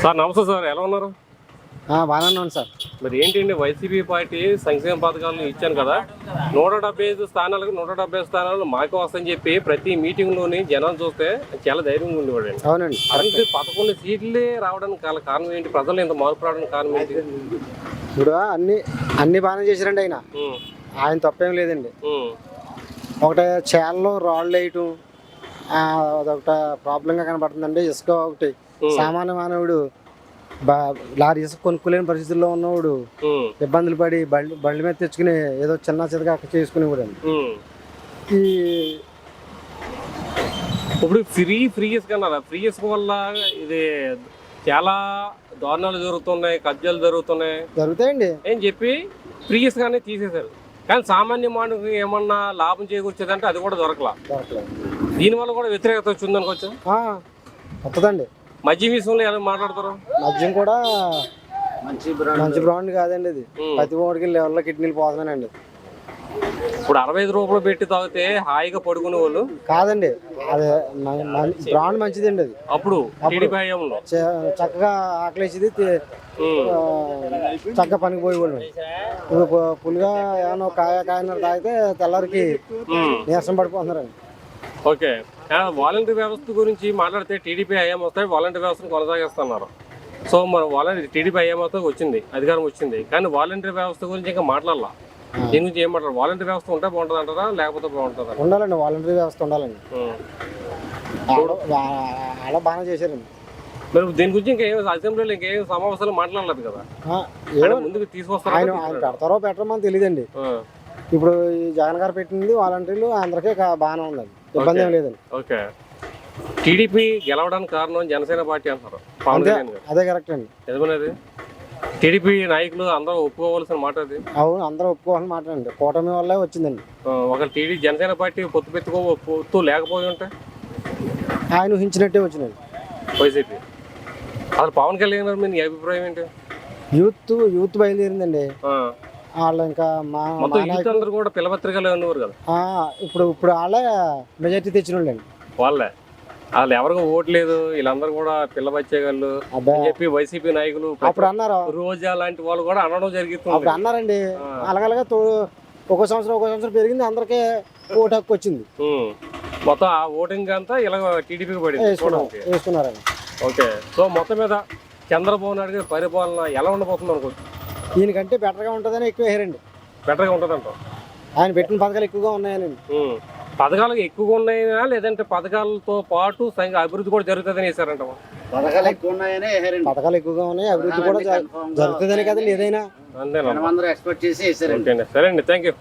Sir నమస్తే sir, ఎలా ఉన్నారు? బాగానే ఉన్నాను సార్. మరి ఏంటండి, వైసీపీ పార్టీ సంక్షేమ పథకాలను ఇచ్చాను కదా, 175 స్థానాలకు 170 స్థానాలు మాకు వస్తాయని చెప్పి ప్రతి మీటింగ్లోని జనాలు చూస్తే చాలా ధైర్యంగా ఉండేవాడండి. అవునండి. అలాంటి 11 సీట్లే రావడానికి కారణం ఏంటి? ప్రజలు ఇంత మార్పు రావడానికి కారణం ఏంటి? ఇప్పుడు అన్ని బాగానే చేశారండి. ఆయన తప్పేం లేదండి. ఒకటి చేలలో రాళ్ళు వేయటం అదొకట ప్రాబ్లంగా కనబడుతుందండి. ఇసుక ఒకటి సామాన్య మానవుడు లారీ ఇసుక కొనుక్కోలేని పరిస్థితుల్లో ఉన్నవాడు ఇబ్బందులు పడి బండి మీద తెచ్చుకుని ఏదో చిన్న చిన్నగా అక్కడ చేసుకునేవాడు అండి. ఇప్పుడు ఫ్రీ ఇసుక అన్నారా? ఫ్రీ ఇసుక వల్ల ఇది చాలా దారుణాలు జరుగుతున్నాయి, కబ్జాలు జరుగుతాయండి అని చెప్పి ఫ్రీ ఇసుకనే తీసేశారు. కానీ సామాన్య మానవుడికి ఏమన్నా లాభం చేకూర్చేదంటే అది కూడా దొరకలేదు. దీనివల్ల కూడా వ్యతిరేకత వచ్చింది అనుకోవచ్చు. వస్తుందండి. మద్యం విషయంలో ఎలా మాట్లాడతారు? మద్యం కూడా మంచి బ్రాండ్ కాదండి. అది ప్రతి ఒక్కడికి లెవెల్లో కిడ్నీలు పోతున్నానండి. ఇప్పుడు 65 రూపాయలు పెట్టి తాగితే హాయిగా పడుకునే వాళ్ళు కాదండి. అది బ్రాండ్ మంచిదండి. అది అప్పుడు టీడీపీలో చక్కగా ఆకలేసేది, చక్కగా పనికి పోయేవాళ్ళు. ఇప్పుడు పులిగా ఏమన్నా కాయన తాగితే తెల్లరికి నీరసం పడిపోతున్నారండి. ఓకే, వాలంటరీ వ్యవస్థ గురించి మాట్లాడితే టీడీపీ హయాం వస్తాయి, వాలంటరీ వ్యవస్థను కొనసాగిస్తున్నారు. సో మన టీడీపీ హయాం వచ్చింది, అధికారం వచ్చింది, కానీ వాలంటరీ వ్యవస్థ గురించి ఇంకా మాట్లాడాల. దీని గురించి ఏం మాట్లాడారు? వాలంటరీ వ్యవస్థ ఉంటే బాగుంటుంది అంటారా, లేకపోతే బాగుంటుందా? ఉండాలండి, వాలంటరీ వ్యవస్థ ఉండాలండి. అలా బాగానే చేశారండి. మరి దీని గురించి ఇంకేం అసెంబ్లీలో ఇంకేం సమావేశాలు మాట్లాడలేదు కదా, ముందుకు తీసుకొస్తారు. ఆయన పెడతారో పెట్టరో మనకు తెలియదండి. ఇప్పుడు ఈ జగన్ గారు పెట్టింది వాలంటీర్లు అందరికీ బాగానే ఉందండి, ఇబ్బంది ఏం లేదండి. ఓకే, టీడీపీ గెలవడానికి కారణం జనసేన పార్టీ అంటారు, పవన్ కళ్యాణ్ గారు. అదే కరెక్ట్ అండి. నిజమనేది టీడీపీ నాయకులు అందరూ ఒప్పుకోవాల్సిన మాట అది. అవును, అందరూ ఒప్పుకోవాల్సిన మాట అండి. కూటమి వల్లే వచ్చిందండి. ఒక జనసేన పార్టీ పొత్తు లేకపోయి ఉంటే ఆయన ఊహించినట్టే వచ్చిందండి వైసీపీ. అసలు పవన్ కళ్యాణ్ గారు మీ అభిప్రాయం ఏంటి? యూత్ బయలుదేరిందండి. వాళ్ళు ఇంకా అందరూ కూడా పిల్లపత్రికలు ఉన్నవారు కదా, ఇప్పుడు వాళ్ళే మెజార్టీ తెచ్చిన వాళ్ళండి. వాళ్ళు ఎవరికి ఓటు లేదు, వీళ్ళందరూ కూడా పిల్ల బచ్చేగాళ్ళు అని చెప్పి వైసీపీ నాయకులు అప్పుడు అన్నారు. రోజా లాంటి వాళ్ళు కూడా అనడం జరిగింది. అప్పుడు అన్నారండి. అలాగలగా ఒక సంవత్సరం పెరిగింది, అందరికీ ఓటు హక్కు వచ్చింది. మొత్తం ఆ ఓటింగ్ అంతా ఇలా టీడీపీకి పడింది, వేసుకున్నారండి. ఓకే, సో మొత్తం మీద చంద్రబాబు నాయుడు గారి పరిపాలన ఎలా ఉండబోతుంది అనుకోవచ్చు? దీనికంటే బెటర్గా ఉంటుందని ఎక్కువ వేయరండి. బెటర్గా ఉంటుంది అంటారు. ఆయన పెట్టిన పథకాలు ఎక్కువగా ఉన్నాయనండి. పథకాలు ఎక్కువగా ఉన్నాయా, లేదంటే పథకాలతో పాటు అభివృద్ధి కూడా జరుగుతుందని వేసారంట? పథకాలు ఎక్కువగా ఉన్నాయి, అభివృద్ధి కూడా జరుగుతుందని కదండి ఏదైనా. అంతేనా? సరే అండి, థ్యాంక్ యూ.